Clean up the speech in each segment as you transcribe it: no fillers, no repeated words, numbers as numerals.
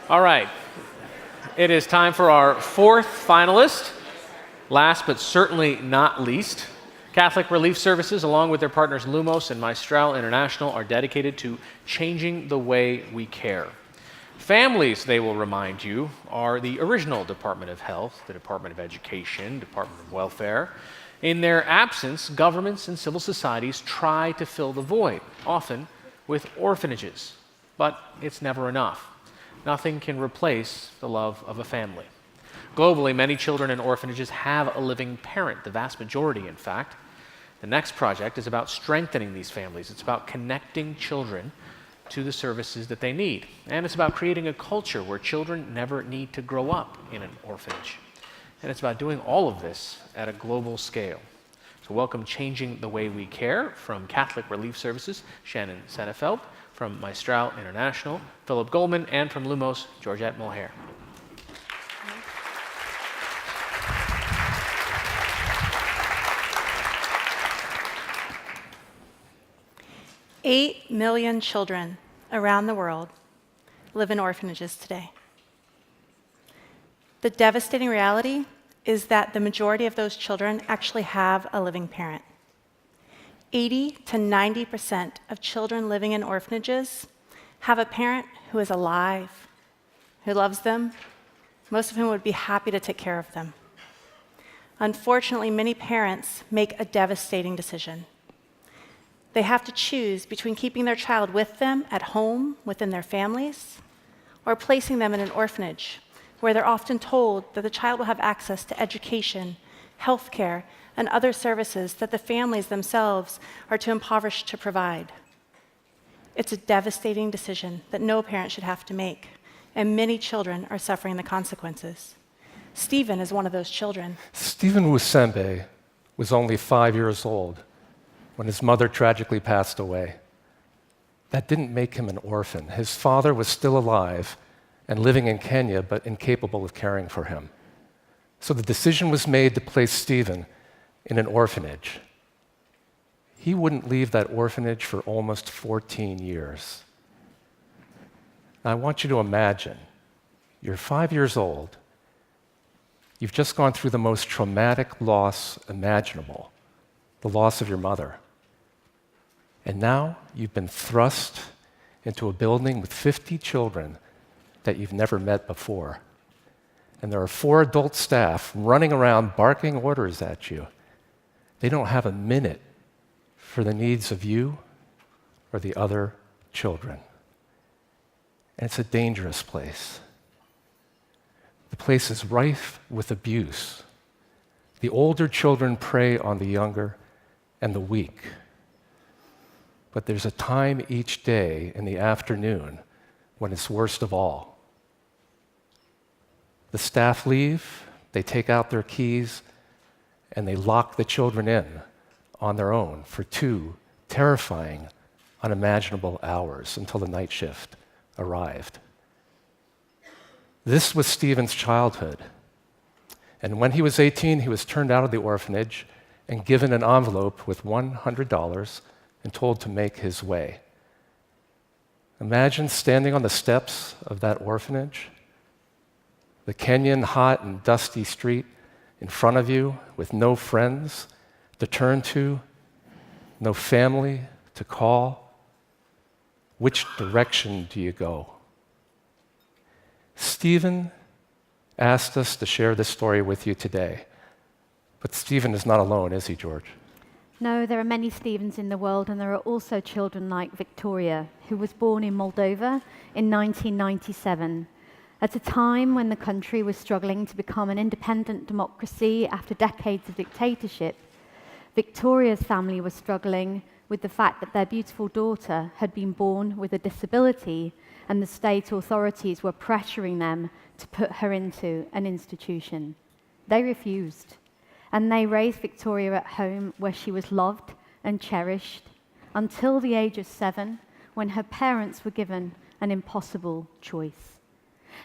All right. It is time for our fourth finalist. Last but certainly not least, Catholic Relief Services, along with their partners Lumos and Maestral International, are dedicated to changing the way we care. Families, they will remind you, are the original Department of Health, the Department of Education, Department of Welfare. In their absence, governments and civil societies try to fill the void, often with orphanages. But it's never enough. Nothing can replace the love of a family. Globally, many children in orphanages have a living parent, the vast majority, in fact. The next project is about strengthening these families. It's about connecting children to the services that they need. And it's about creating a culture where children never need to grow up in an orphanage. And it's about doing all of this at a global scale. So welcome Changing the Way We Care from Catholic Relief Services, Shannon Sennefeld, from Maestral International, Philip Goldman, and from Lumos, Georgette Mulher. 8 million children around the world live in orphanages today. The devastating reality is that the majority of those children actually have a living parent. 80 to 90% of children living in orphanages have a parent who is alive, who loves them, most of whom would be happy to take care of them. Unfortunately, many parents make a devastating decision. They have to choose between keeping their child with them at home within their families or placing them in an orphanage where they're often told that the child will have access to education, healthcare, and other services that the families themselves are too impoverished to provide. It's a devastating decision that no parent should have to make, and many children are suffering the consequences. Stephen is one of those children. Stephen Wusembe was only 5 years old when his mother tragically passed away. That didn't make him an orphan. His father was still alive and living in Kenya, but incapable of caring for him. So the decision was made to place Stephen in an orphanage. He wouldn't leave that orphanage for almost 14 years. Now, I want you to imagine, you're 5 years old, you've just gone through the most traumatic loss imaginable, the loss of your mother. And now you've been thrust into a building with 50 children that you've never met before. And there are 4 adult staff running around barking orders at you. They don't have a minute for the needs of you or the other children. And it's a dangerous place. The place is rife with abuse. The older children prey on the younger and the weak. But there's a time each day in the afternoon when it's worst of all. The staff leave, they take out their keys, and they lock the children in on their own for 2 terrifying, unimaginable hours until the night shift arrived. This was Stephen's childhood. And when he was 18, he was turned out of the orphanage and given an envelope with $100 and told to make his way. Imagine standing on the steps of that orphanage, the Kenyan hot and dusty street in front of you with no friends to turn to, no family to call. Which direction do you go? Stephen asked us to share this story with you today. But Stephen is not alone, is he, George? No, there are many Stephens in the world, and there are also children like Victoria, who was born in Moldova in 1997. At a time when the country was struggling to become an independent democracy after decades of dictatorship, Victoria's family was struggling with the fact that their beautiful daughter had been born with a disability, and the state authorities were pressuring them to put her into an institution. They refused, and they raised Victoria at home where she was loved and cherished until the age of 7, when her parents were given an impossible choice.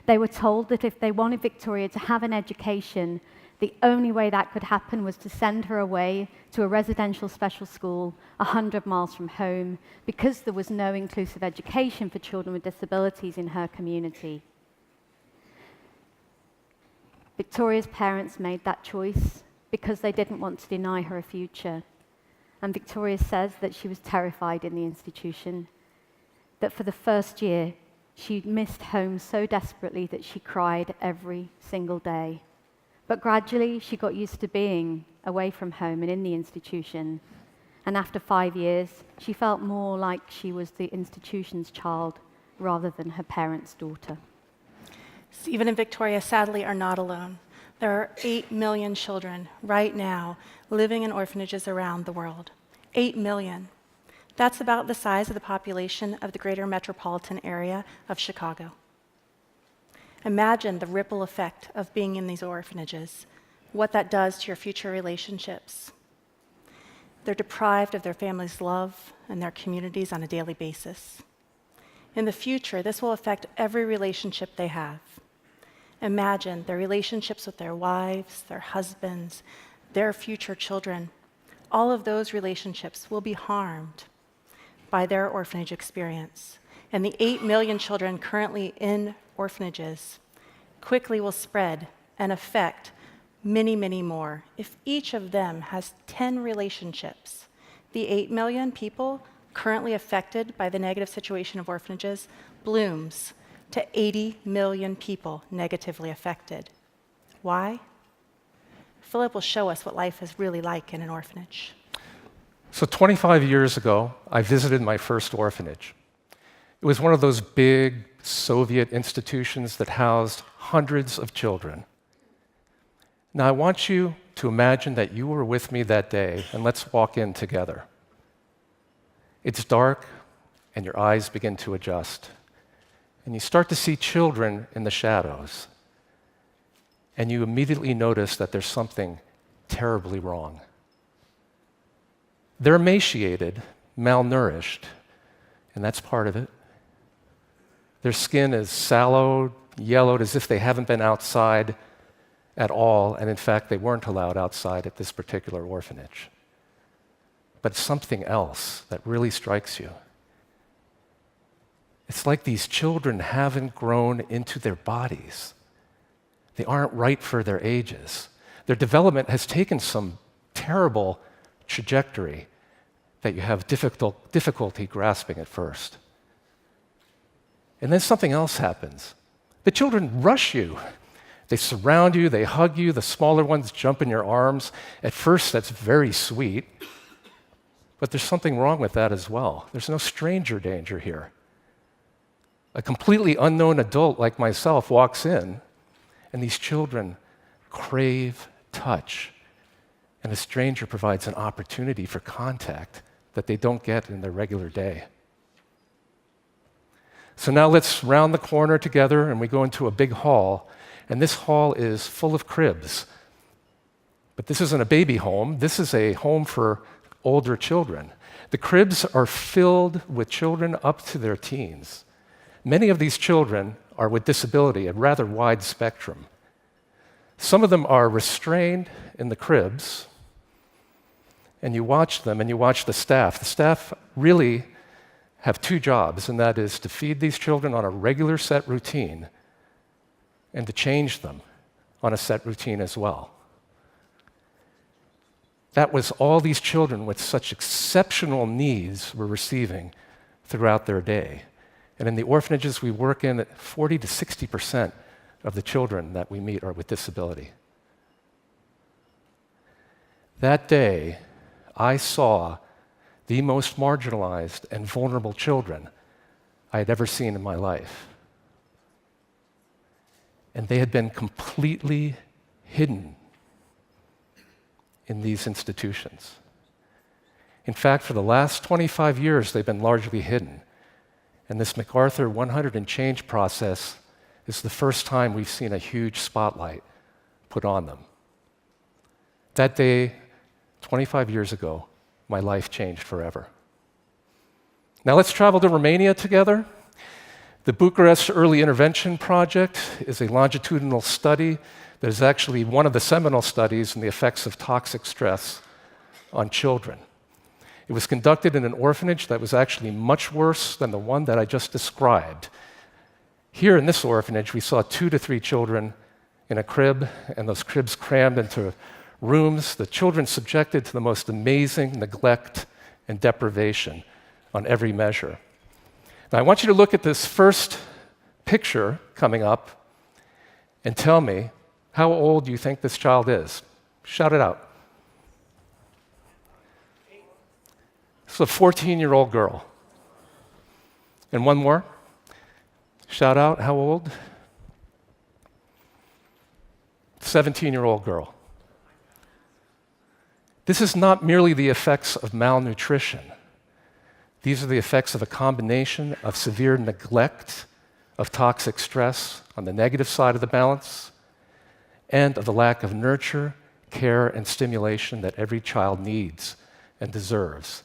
They were told that if they wanted Victoria to have an education, the only way that could happen was to send her away to a residential special school 100 miles from home, because there was no inclusive education for children with disabilities in her community. Victoria's parents made that choice because they didn't want to deny her a future. And Victoria says that she was terrified in the institution, that for the first year, she missed home so desperately that she cried every single day. But gradually, she got used to being away from home and in the institution. And after 5 years, she felt more like she was the institution's child rather than her parents' daughter. Stephen and Victoria sadly are not alone. There are 8 million children right now living in orphanages around the world. 8 million. That's about the size of the population of the greater metropolitan area of Chicago. Imagine the ripple effect of being in these orphanages, what that does to your future relationships. They're deprived of their family's love and their communities on a daily basis. In the future, this will affect every relationship they have. Imagine their relationships with their wives, their husbands, their future children. All of those relationships will be harmed by their orphanage experience. And the 8 million children currently in orphanages quickly will spread and affect many, many more. If each of them has 10 relationships, the 8 million people currently affected by the negative situation of orphanages blooms to 80 million people negatively affected. Why? Philip will show us what life is really like in an orphanage. So 25 years ago, I visited my first orphanage. It was one of those big Soviet institutions that housed hundreds of children. Now, I want you to imagine that you were with me that day, and let's walk in together. It's dark, and your eyes begin to adjust. And you start to see children in the shadows. And you immediately notice that there's something terribly wrong. They're emaciated, malnourished, and that's part of it. Their skin is sallow, yellowed, as if they haven't been outside at all, and in fact, they weren't allowed outside at this particular orphanage. But something else that really strikes you. It's like these children haven't grown into their bodies. They aren't right for their ages. Their development has taken some terrible trajectory that you have difficulty grasping at first. And then something else happens. The children rush you. They surround you, they hug you, the smaller ones jump in your arms. At first, that's very sweet, but there's something wrong with that as well. There's no stranger danger here. A completely unknown adult like myself walks in, and these children crave touch. And a stranger provides an opportunity for contact that they don't get in their regular day. So now let's round the corner together, and we go into a big hall. And this hall is full of cribs. But this isn't a baby home. This is a home for older children. The cribs are filled with children up to their teens. Many of these children are with disability, a rather wide spectrum. Some of them are restrained in the cribs, and you watch them and you watch the staff. The staff really have two jobs, and that is to feed these children on a regular set routine and to change them on a set routine as well. That was all these children with such exceptional needs were receiving throughout their day. And in the orphanages we work in, 40 to 60% of the children that we meet are with disability. That day, I saw the most marginalized and vulnerable children I had ever seen in my life. And they had been completely hidden in these institutions. In fact, for the last 25 years, they've been largely hidden. And this MacArthur 100 and change process is the first time we've seen a huge spotlight put on them. That day, 25 years ago, my life changed forever. Now let's travel to Romania together. The Bucharest Early Intervention Project is a longitudinal study that is actually one of the seminal studies in the effects of toxic stress on children. It was conducted in an orphanage that was actually much worse than the one that I just described. Here in this orphanage, we saw 2 to 3 children in a crib, and those cribs crammed into rooms, the children subjected to the most amazing neglect and deprivation on every measure. Now, I want you to look at this first picture coming up and tell me how old you think this child is. Shout it out. It's a 14-year-old girl. And one more. Shout out, how old? 17-year-old girl. This is not merely the effects of malnutrition. These are the effects of a combination of severe neglect, of toxic stress on the negative side of the balance, and of the lack of nurture, care, and stimulation that every child needs and deserves.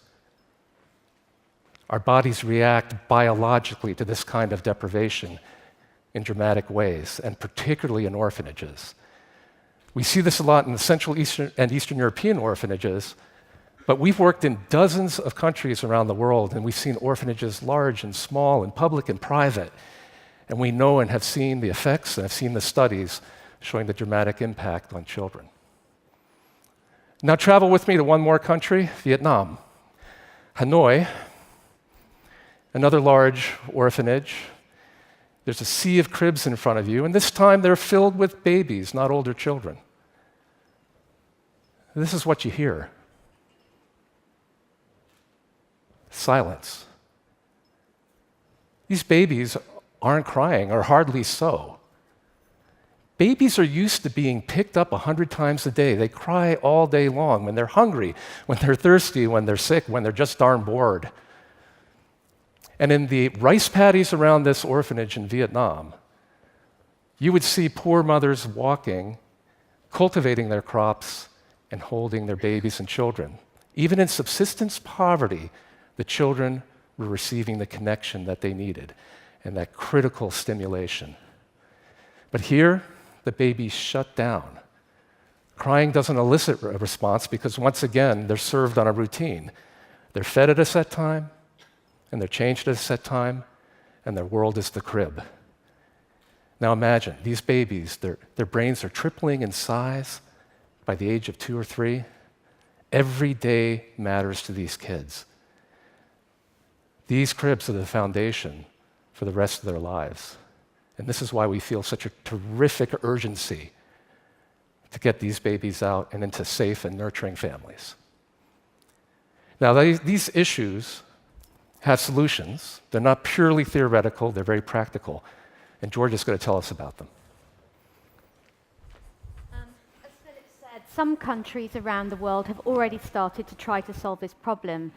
Our bodies react biologically to this kind of deprivation in dramatic ways, and particularly in orphanages. We see this a lot in the Central Eastern and Eastern European orphanages, but we've worked in dozens of countries around the world, and we've seen orphanages large and small and public and private. And we know and have seen the effects and have seen the studies showing the dramatic impact on children. Now travel with me to one more country, Vietnam. Hanoi, another large orphanage. There's a sea of cribs in front of you, and this time they're filled with babies, not older children. This is what you hear. Silence. These babies aren't crying, or hardly so. Babies are used to being picked up 100 times a day. They cry all day long when they're hungry, when they're thirsty, when they're sick, when they're just darn bored. And in the rice paddies around this orphanage in Vietnam, you would see poor mothers walking, cultivating their crops, and holding their babies and children. Even in subsistence poverty, the children were receiving the connection that they needed and that critical stimulation. But here, the babies shut down. Crying doesn't elicit a response because, once again, they're served on a routine. They're fed at a set time, and they're changed at a set time, and their world is the crib. Now imagine, these babies, their brains are tripling in size by the age of 2 or 3. Every day matters to these kids. These cribs are the foundation for the rest of their lives. And this is why we feel such a terrific urgency to get these babies out and into safe and nurturing families. Now, these issues have solutions. They're not purely theoretical, they're very practical. And George is going to tell us about them. As Philip said, some countries around the world have already started to try to solve this problem.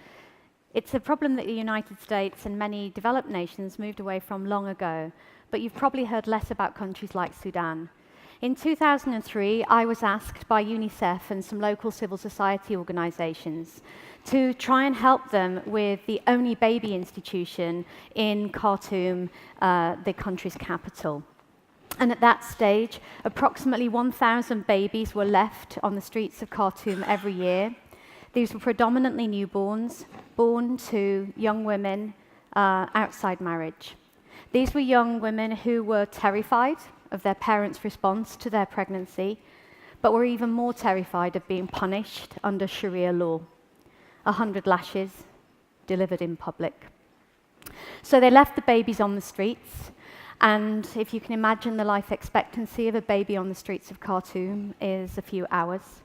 It's a problem that the United States and many developed nations moved away from long ago, but you've probably heard less about countries like Sudan. In 2003, I was asked by UNICEF and some local civil society organizations to try and help them with the only baby institution in Khartoum, the country's capital. And at that stage, approximately 1,000 babies were left on the streets of Khartoum every year. These were predominantly newborns, born to young women outside marriage. These were young women who were terrified of their parents' response to their pregnancy, but were even more terrified of being punished under Sharia law. 100 lashes delivered in public. So they left the babies on the streets, and if you can imagine, the life expectancy of a baby on the streets of Khartoum is a few hours.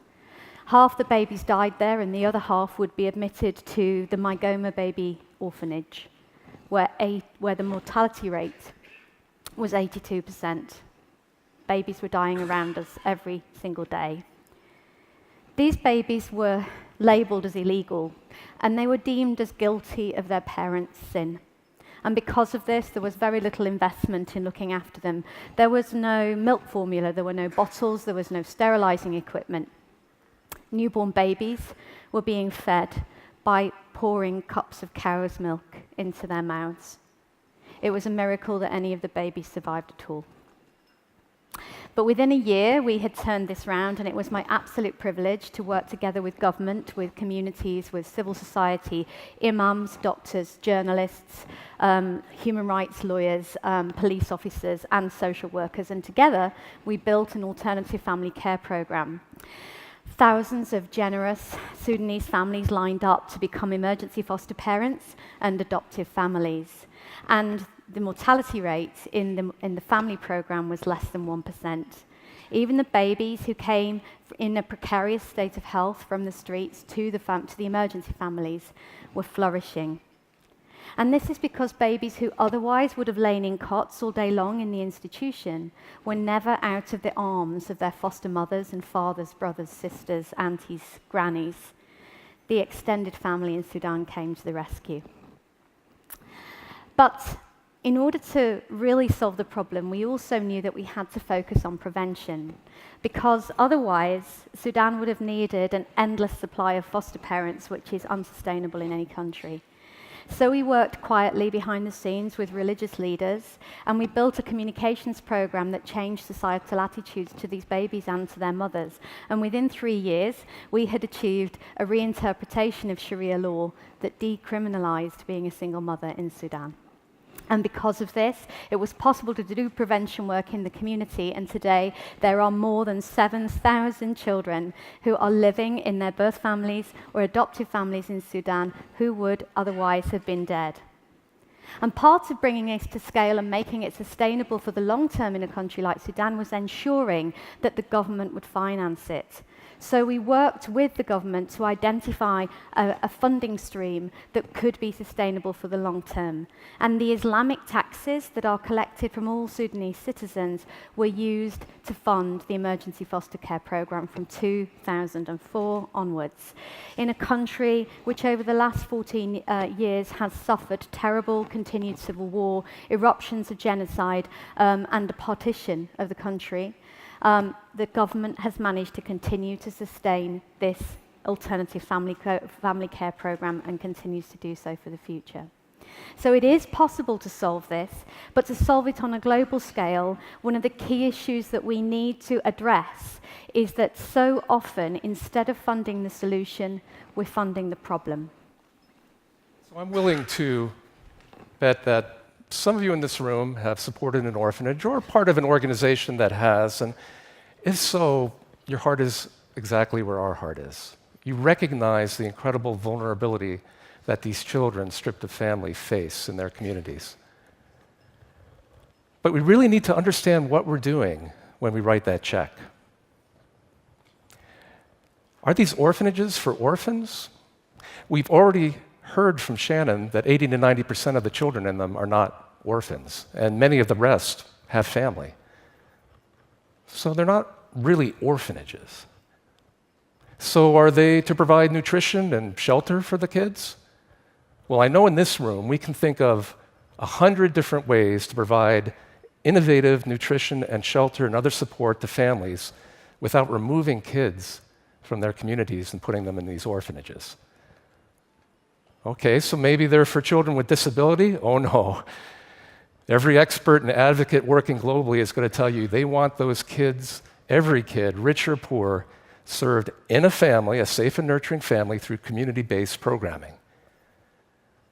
Half the babies died there, and the other half would be admitted to the Mygoma Baby Orphanage, where the mortality rate was 82%. Babies were dying around us every single day. These babies were labeled as illegal, and they were deemed as guilty of their parents' sin. And because of this, there was very little investment in looking after them. There was no milk formula, there were no bottles, there was no sterilizing equipment. Newborn babies were being fed by pouring cups of cow's milk into their mouths. It was a miracle that any of the babies survived at all. But within a year, we had turned this round, and it was my absolute privilege to work together with government, with communities, with civil society, imams, doctors, journalists, human rights lawyers, police officers, and social workers. And together, we built an alternative family care program. Thousands of generous Sudanese families lined up to become emergency foster parents and adoptive families. And the mortality rate in the family program was less than 1%. Even the babies who came in a precarious state of health from the streets to the emergency families were flourishing. And this is because babies who otherwise would have lain in cots all day long in the institution were never out of the arms of their foster mothers and fathers, brothers, sisters, aunties, grannies. The extended family in Sudan came to the rescue. But in order to really solve the problem, we also knew that we had to focus on prevention, because otherwise Sudan would have needed an endless supply of foster parents, which is unsustainable in any country. So we worked quietly behind the scenes with religious leaders, and we built a communications program that changed societal attitudes to these babies and to their mothers. And within 3 years, we had achieved a reinterpretation of Sharia law that decriminalized being a single mother in Sudan. And because of this, it was possible to do prevention work in the community, and today there are more than 7,000 children who are living in their birth families or adoptive families in Sudan who would otherwise have been dead. And part of bringing this to scale and making it sustainable for the long term in a country like Sudan was ensuring that the government would finance it. So we worked with the government to identify a funding stream that could be sustainable for the long term. And the Islamic taxes that are collected from all Sudanese citizens were used to fund the emergency foster care program from 2004 onwards, in a country which over the last 14 years has suffered terrible continued civil war, eruptions of genocide, and a partition of the country. The government has managed to continue to sustain this alternative family care program and continues to do so for the future. So it is possible to solve this, but to solve it on a global scale, one of the key issues that we need to address is that so often, instead of funding the solution, we're funding the problem. So I'm willing to bet that some of you in this room have supported an orphanage or part of an organization that has, and if so, your heart is exactly where our heart is. You recognize the incredible vulnerability that these children stripped of family face in their communities. But we really need to understand what we're doing when we write that check. Are these orphanages for orphans? We've already heard from Shannon that 80 to 90% of the children in them are not orphans, and many of the rest have family. So they're not really orphanages. So are they to provide nutrition and shelter for the kids? Well, I know in this room we can think of 100 different ways to provide innovative nutrition and shelter and other support to families without removing kids from their communities and putting them in these orphanages. Okay, so maybe they're for children with disability? Oh no. Every expert and advocate working globally is going to tell you they want those kids, every kid, rich or poor, served in a family, a safe and nurturing family, through community-based programming.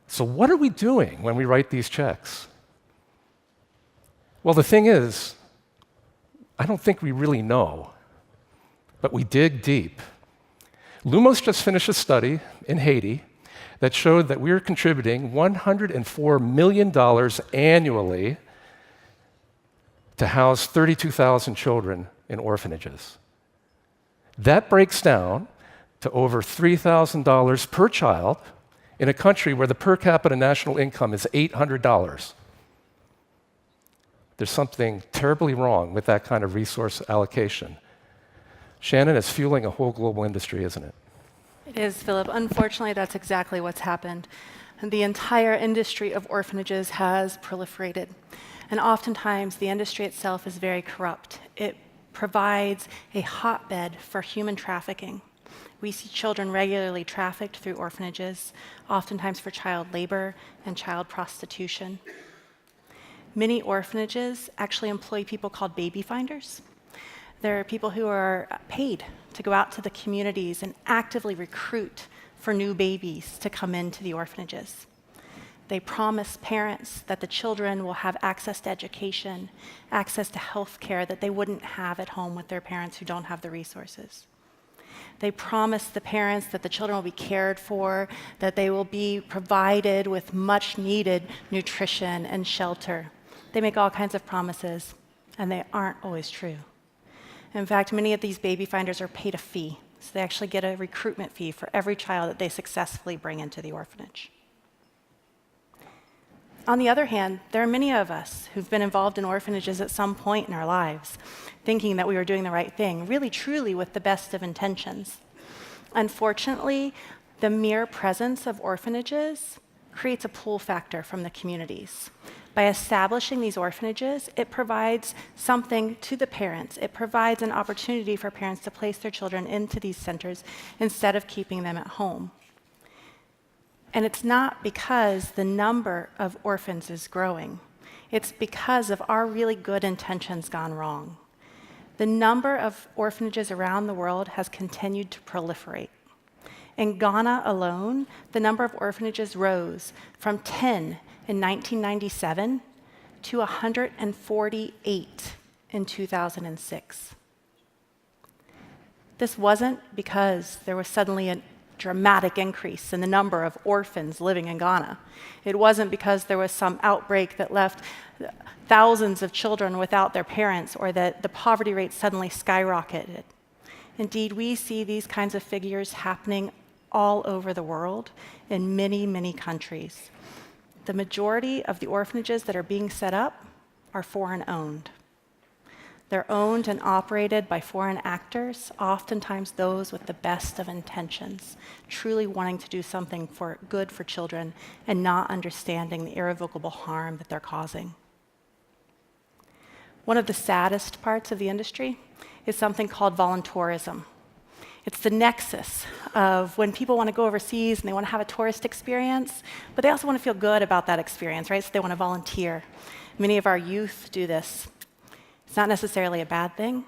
So what are we doing when we write these checks? Well, the thing is, I don't think we really know, but we dig deep. Lumos just finished a study in Haiti that showed that we're contributing $104 million annually to house 32,000 children in orphanages. That breaks down to over $3,000 per child in a country where the per capita national income is $800. There's something terribly wrong with that kind of resource allocation. Shannon, it's fueling a whole global industry, isn't it? It is, Philip. Unfortunately, that's exactly what's happened. And the entire industry of orphanages has proliferated. And oftentimes, the industry itself is very corrupt. It provides a hotbed for human trafficking. We see children regularly trafficked through orphanages, oftentimes for child labor and child prostitution. Many orphanages actually employ people called baby finders. There are people who are paid to go out to the communities and actively recruit for new babies to come into the orphanages. They promise parents that the children will have access to education, access to health care that they wouldn't have at home with their parents who don't have the resources. They promise the parents that the children will be cared for, that they will be provided with much needed nutrition and shelter. They make all kinds of promises, and they aren't always true. In fact, many of these baby finders are paid a fee, so they actually get a recruitment fee for every child that they successfully bring into the orphanage. On the other hand, there are many of us who've been involved in orphanages at some point in our lives, thinking that we were doing the right thing, really truly with the best of intentions. Unfortunately, the mere presence of orphanages creates a pull factor from the communities. By establishing these orphanages, it provides something to the parents. It provides an opportunity for parents to place their children into these centers instead of keeping them at home. And it's not because the number of orphans is growing. It's because of our really good intentions gone wrong. The number of orphanages around the world has continued to proliferate. In Ghana alone, the number of orphanages rose from 10 in 1997 to 148 in 2006. This wasn't because there was suddenly a dramatic increase in the number of orphans living in Ghana. It wasn't because there was some outbreak that left thousands of children without their parents or that the poverty rate suddenly skyrocketed. Indeed, we see these kinds of figures happening all over the world in many, many countries. The majority of the orphanages that are being set up are foreign-owned. They're owned and operated by foreign actors, oftentimes those with the best of intentions, truly wanting to do something good for children and not understanding the irrevocable harm that they're causing. One of the saddest parts of the industry is something called volunteerism. It's the nexus of when people want to go overseas and they want to have a tourist experience, but they also want to feel good about that experience, right? So they want to volunteer. Many of our youth do this. It's not necessarily a bad thing,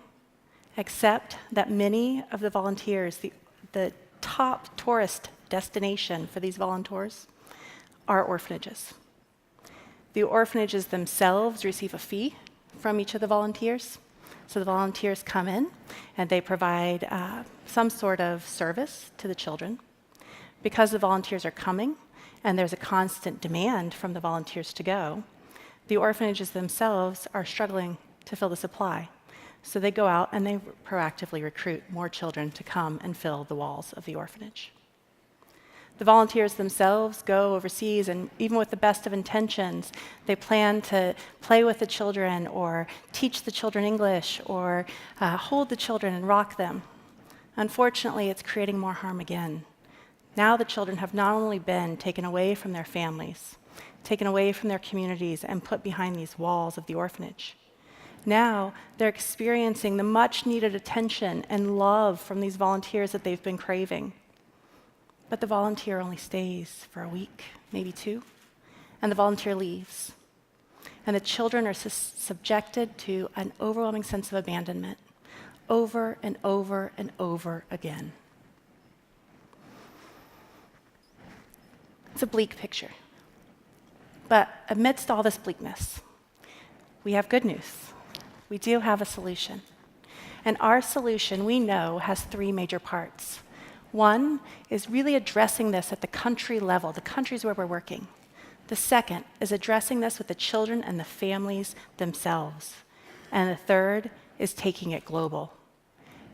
except that many of the volunteers, the top tourist destination for these volunteers are orphanages. The orphanages themselves receive a fee from each of the volunteers. So the volunteers come in and they provide some sort of service to the children. Because the volunteers are coming and there's a constant demand from the volunteers to go, the orphanages themselves are struggling to fill the supply. So they go out and they proactively recruit more children to come and fill the walls of the orphanage. The volunteers themselves go overseas, and even with the best of intentions, they plan to play with the children or teach the children English or hold the children and rock them. Unfortunately, it's creating more harm again. Now the children have not only been taken away from their families, taken away from their communities, and put behind these walls of the orphanage. Now they're experiencing the much-needed attention and love from these volunteers that they've been craving. But the volunteer only stays for a week, maybe two, and the volunteer leaves. And the children are subjected to an overwhelming sense of abandonment over and over and over again. It's a bleak picture. But amidst all this bleakness, we have good news. We do have a solution. And our solution, we know, has three major parts. One is really addressing this at the country level, the countries where we're working. The second is addressing this with the children and the families themselves. And the third is taking it global.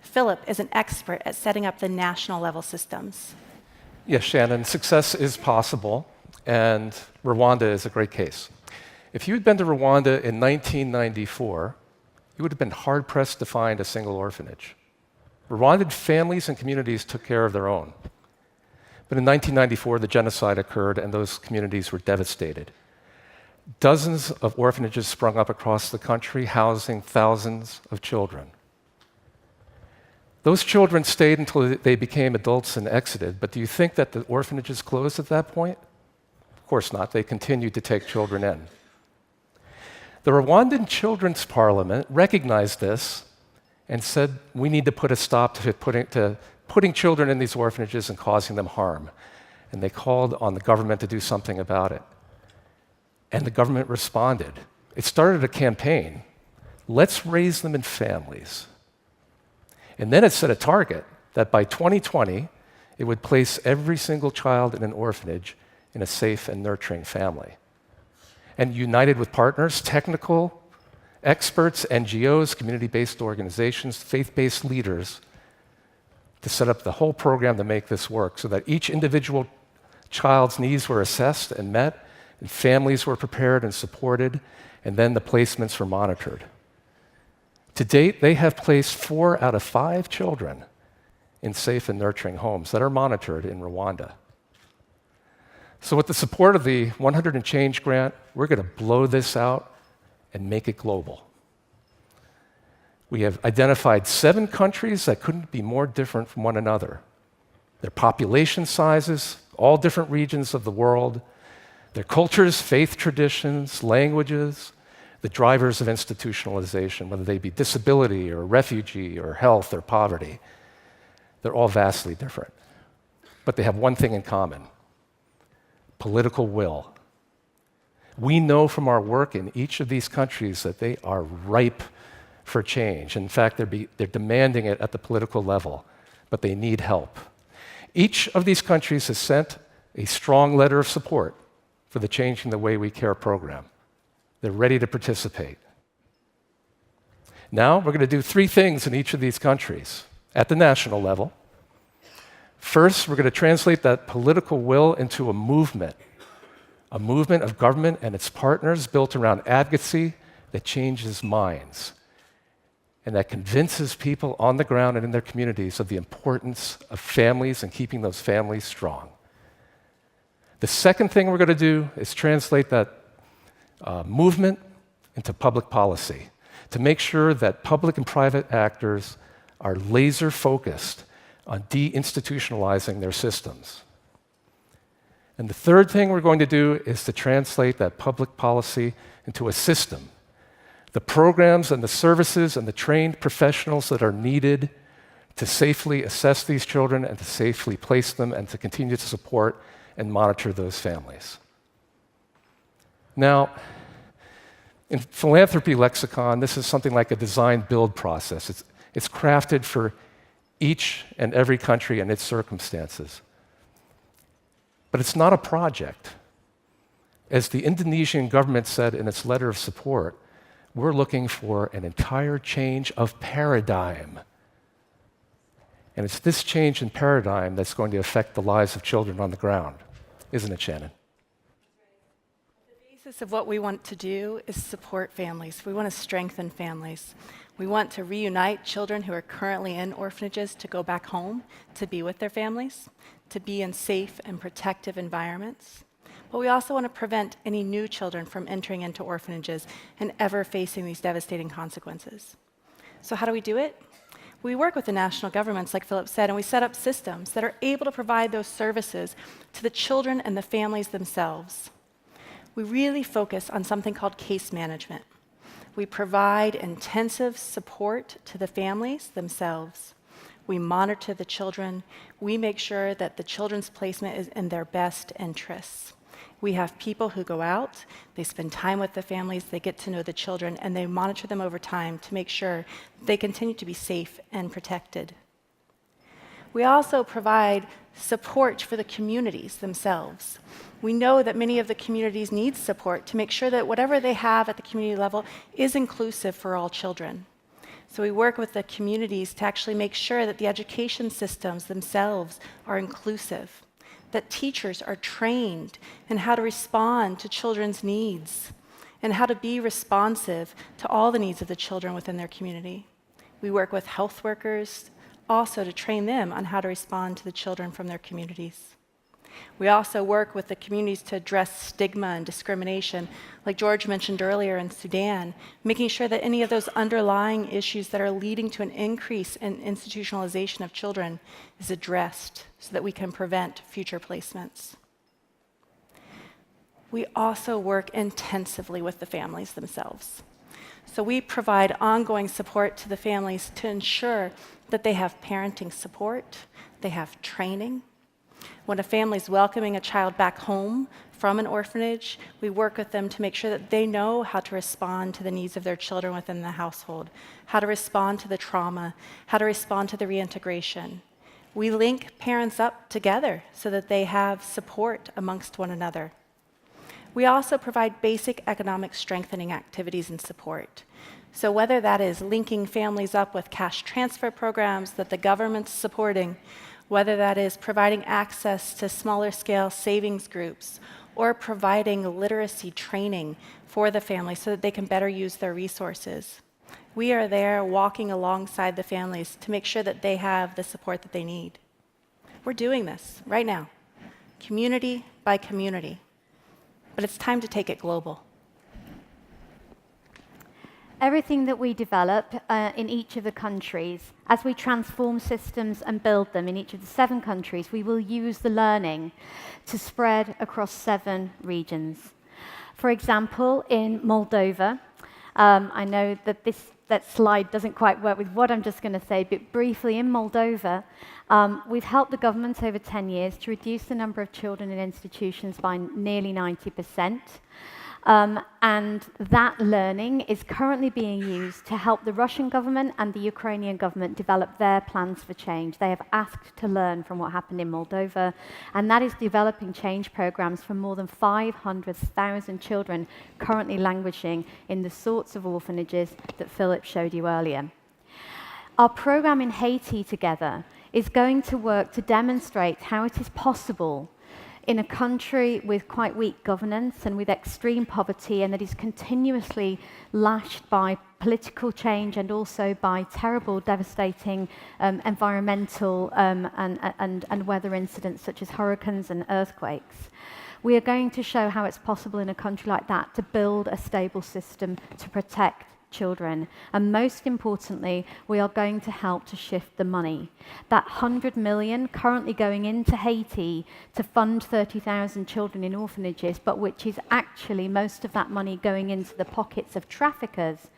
Philip is an expert at setting up the national level systems. Yes, Shannon, success is possible, and Rwanda is a great case. If you had been to Rwanda in 1994, you would have been hard-pressed to find a single orphanage. Rwandan families and communities took care of their own. But in 1994, the genocide occurred, and those communities were devastated. Dozens of orphanages sprung up across the country, housing thousands of children. Those children stayed until they became adults and exited, but do you think that the orphanages closed at that point? Of course not. They continued to take children in. The Rwandan Children's Parliament recognized this and said, we need to put a stop to putting children in these orphanages and causing them harm. And they called on the government to do something about it. And the government responded. It started a campaign. Let's raise them in families. And then it set a target that by 2020, it would place every single child in an orphanage in a safe and nurturing family. And united with partners, technical experts, NGOs, community-based organizations, faith-based leaders, to set up the whole program to make this work so that each individual child's needs were assessed and met, and families were prepared and supported, and then the placements were monitored. To date, they have placed 4 out of 5 children in safe and nurturing homes that are monitored in Rwanda. So with the support of the 100 and Change grant, we're going to blow this out and make it global. We have identified 7 countries that couldn't be more different from one another. Their population sizes, all different regions of the world, their cultures, faith traditions, languages, the drivers of institutionalization, whether they be disability or refugee or health or poverty. They're all vastly different. But they have one thing in common: political will. We know from our work in each of these countries that they are ripe for change. In fact, they're demanding it at the political level, but they need help. Each of these countries has sent a strong letter of support for the Changing the Way We Care program. They're ready to participate. Now, we're going to do 3 things in each of these countries at the national level. First, we're going to translate that political will into a movement of government and its partners built around advocacy that changes minds and that convinces people on the ground and in their communities of the importance of families and keeping those families strong. The second thing we're going to do is translate that movement into public policy to make sure that public and private actors are laser focused on deinstitutionalizing their systems. And the third thing we're going to do is to translate that public policy into a system. The programs and the services and the trained professionals that are needed to safely assess these children and to safely place them and to continue to support and monitor those families. Now, in philanthropy lexicon, this is something like a design-build process. It's crafted for each and every country and its circumstances. But it's not a project. As the Indonesian government said in its letter of support, we're looking for an entire change of paradigm. And it's this change in paradigm that's going to affect the lives of children on the ground. Isn't it, Shannon? The basis of what we want to do is support families. We want to strengthen families. We want to reunite children who are currently in orphanages to go back home, to be with their families, to be in safe and protective environments. But we also want to prevent any new children from entering into orphanages and ever facing these devastating consequences. So how do we do it? We work with the national governments, like Philip said, and we set up systems that are able to provide those services to the children and the families themselves. We really focus on something called case management. We provide intensive support to the families themselves. We monitor the children. We make sure that the children's placement is in their best interests. We have people who go out, they spend time with the families, they get to know the children, and they monitor them over time to make sure they continue to be safe and protected. We also provide support for the communities themselves. We know that many of the communities need support to make sure that whatever they have at the community level is inclusive for all children. So we work with the communities to actually make sure that the education systems themselves are inclusive, that teachers are trained in how to respond to children's needs and how to be responsive to all the needs of the children within their community. We work with health workers also to train them on how to respond to the children from their communities. We also work with the communities to address stigma and discrimination, like George mentioned earlier in Sudan, making sure that any of those underlying issues that are leading to an increase in institutionalization of children is addressed so that we can prevent future placements. We also work intensively with the families themselves. So we provide ongoing support to the families to ensure that they have parenting support, they have training. When a family is welcoming a child back home from an orphanage, we work with them to make sure that they know how to respond to the needs of their children within the household, how to respond to the trauma, how to respond to the reintegration. We link parents up together so that they have support amongst one another. We also provide basic economic strengthening activities and support. So whether that is linking families up with cash transfer programs that the government's supporting, whether that is providing access to smaller scale savings groups, or providing literacy training for the family so that they can better use their resources. We are there walking alongside the families to make sure that they have the support that they need. We're doing this right now, community by community, but it's time to take it global. Everything that we develop in each of the countries, as we transform systems and build them in each of the 7 countries, we will use the learning to spread across 7 regions. For example, in Moldova, I know that that slide doesn't quite work with what I'm just going to say, but briefly, in Moldova, we've helped the government over 10 years to reduce the number of children in institutions by nearly 90%. And that learning is currently being used to help the Russian government and the Ukrainian government develop their plans for change. They have asked to learn from what happened in Moldova, and that is developing change programs for more than 500,000 children currently languishing in the sorts of orphanages that Philip showed you earlier. Our program in Haiti together is going to work to demonstrate how it is possible in a country with quite weak governance and with extreme poverty, and that is continuously lashed by political change and also by terrible, devastating environmental and weather incidents such as hurricanes and earthquakes. We are going to show how it's possible in a country like that to build a stable system to protect children. And most importantly, we are going to help to shift the money. That 100 million currently going into Haiti to fund 30,000 children in orphanages, but which is actually most of that money going into the pockets of traffickers,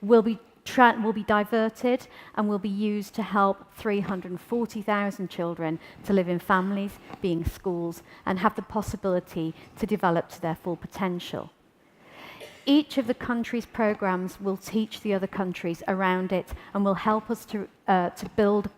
will be diverted and will be used to help 340,000 children to live in families, be in schools, and have the possibility to develop to their full potential. Each of the countries' programs will teach the other countries around it and will help us to build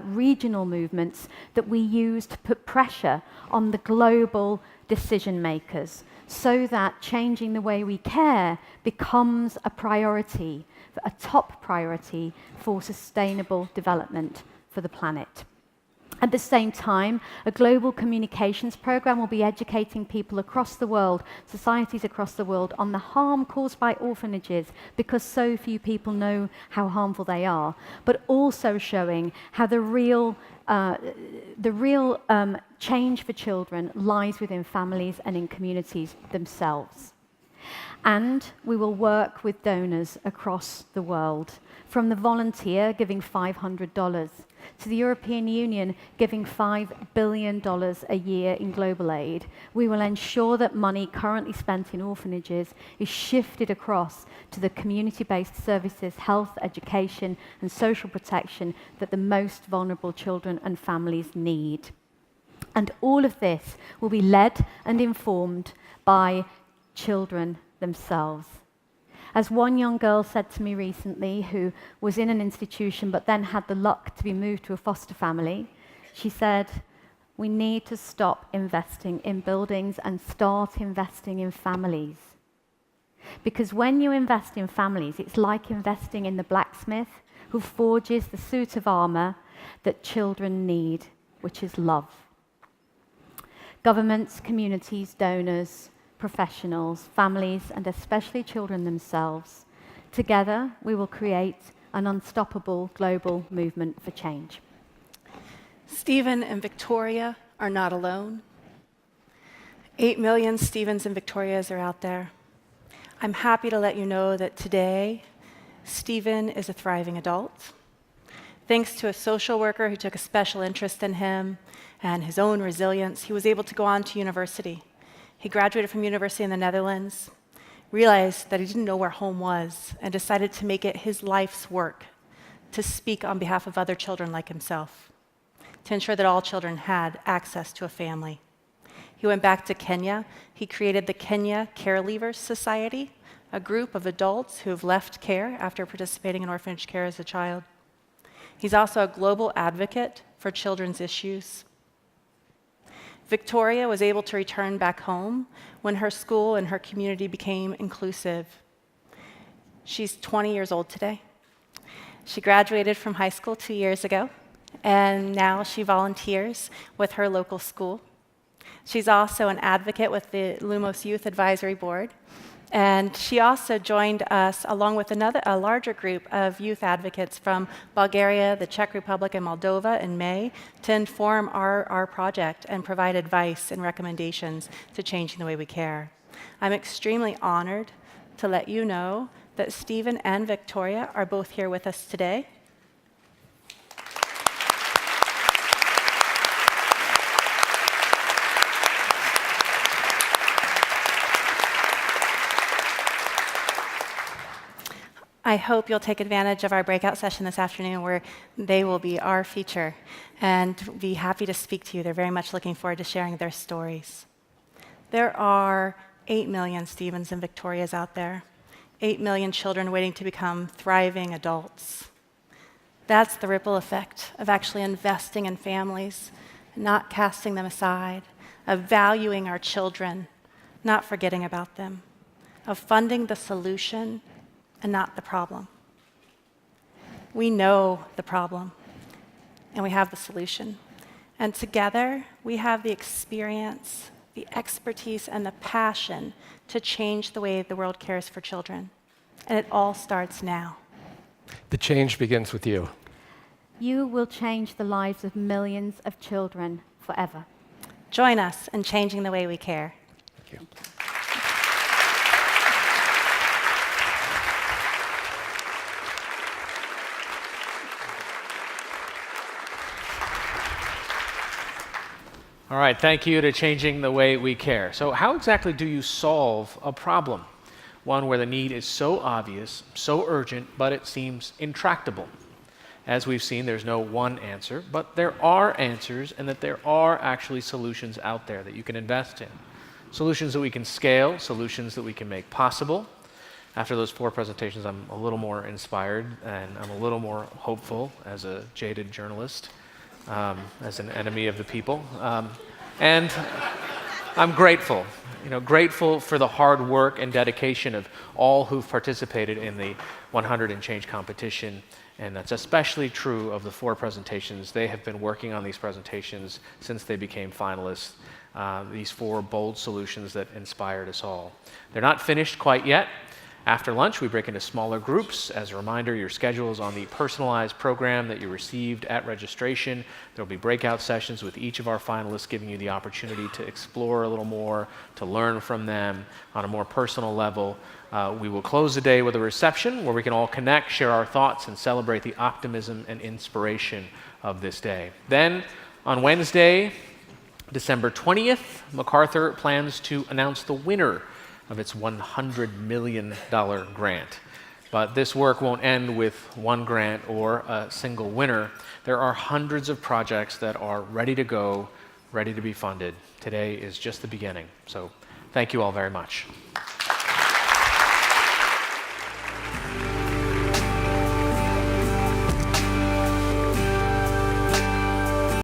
regional movements that we use to put pressure on the global decision makers so that changing the way we care becomes a priority, a top priority for sustainable development for the planet. At the same time, a global communications program will be educating people across the world, societies across the world, on the harm caused by orphanages, because so few people know how harmful they are, but also showing how the real change for children lies within families and in communities themselves. And we will work with donors across the world, from the volunteer giving $500 to the European Union giving $5 billion a year in global aid. We will ensure that money currently spent in orphanages is shifted across to the community-based services, health, education, and social protection that the most vulnerable children and families need. And all of this will be led and informed by children themselves. As one young girl said to me recently, who was in an institution but then had the luck to be moved to a foster family, she said, "We need to stop investing in buildings and start investing in families." Because when you invest in families, it's like investing in the blacksmith who forges the suit of armor that children need, which is love. Governments, communities, donors, professionals, families, and especially children themselves. Together, we will create an unstoppable global movement for change. Stephen and Victoria are not alone. 8 million Stephens and Victorias are out there. I'm happy to let you know that today, Stephen is a thriving adult. Thanks to a social worker who took a special interest in him and his own resilience, he was able to go on to university. He graduated from university in the Netherlands, realized that he didn't know where home was and decided to make it his life's work to speak on behalf of other children like himself, to ensure that all children had access to a family. He went back to Kenya. He created the Kenya Care Leavers Society, a group of adults who have left care after participating in orphanage care as a child. He's also a global advocate for children's issues. Victoria was able to return back home when her school and her community became inclusive. She's 20 years old today. She graduated from high school 2 years ago, and now she volunteers with her local school. She's also an advocate with the Lumos Youth Advisory Board, and she also joined us along with a larger group of youth advocates from Bulgaria, the Czech Republic, and Moldova in May to inform our project and provide advice and recommendations to changing the way we care. I'm extremely honored to let you know that Stephen and Victoria are both here with us today. I hope you'll take advantage of our breakout session this afternoon where they will be our feature and be happy to speak to you. They're very much looking forward to sharing their stories. There are 8 million Stephens and Victorias out there, 8 million children waiting to become thriving adults. That's the ripple effect of actually investing in families, not casting them aside, of valuing our children, not forgetting about them, of funding the solution and not the problem. We know the problem, and we have the solution. And together, we have the experience, the expertise, and the passion to change the way the world cares for children. And it all starts now. The change begins with you. You will change the lives of millions of children forever. Join us in changing the way we care. Thank you. All right, thank you to Changing the Way We Care. So how exactly do you solve a problem? One where the need is so obvious, so urgent, but it seems intractable. As we've seen, there's no one answer, but there are answers, and that there are actually solutions out there that you can invest in. Solutions that we can scale, solutions that we can make possible. After those 4 presentations, I'm a little more inspired, and I'm a little more hopeful as a jaded journalist. As an enemy of the people. And I'm grateful, grateful for the hard work and dedication of all who've participated in the 100 and Change competition. And that's especially true of the 4 presentations. They have been working on these presentations since they became finalists. These 4 bold solutions that inspired us all. They're not finished quite yet. After lunch, we break into smaller groups. As a reminder, your schedule is on the personalized program that you received at registration. There will be breakout sessions with each of our finalists, giving you the opportunity to explore a little more, to learn from them on a more personal level. We will close the day with a reception where we can all connect, share our thoughts, and celebrate the optimism and inspiration of this day. Then, on Wednesday, December 20th, MacArthur plans to announce the winner of its $100 million grant. But this work won't end with one grant or a single winner. There are hundreds of projects that are ready to go, ready to be funded. Today is just the beginning. So thank you all very much.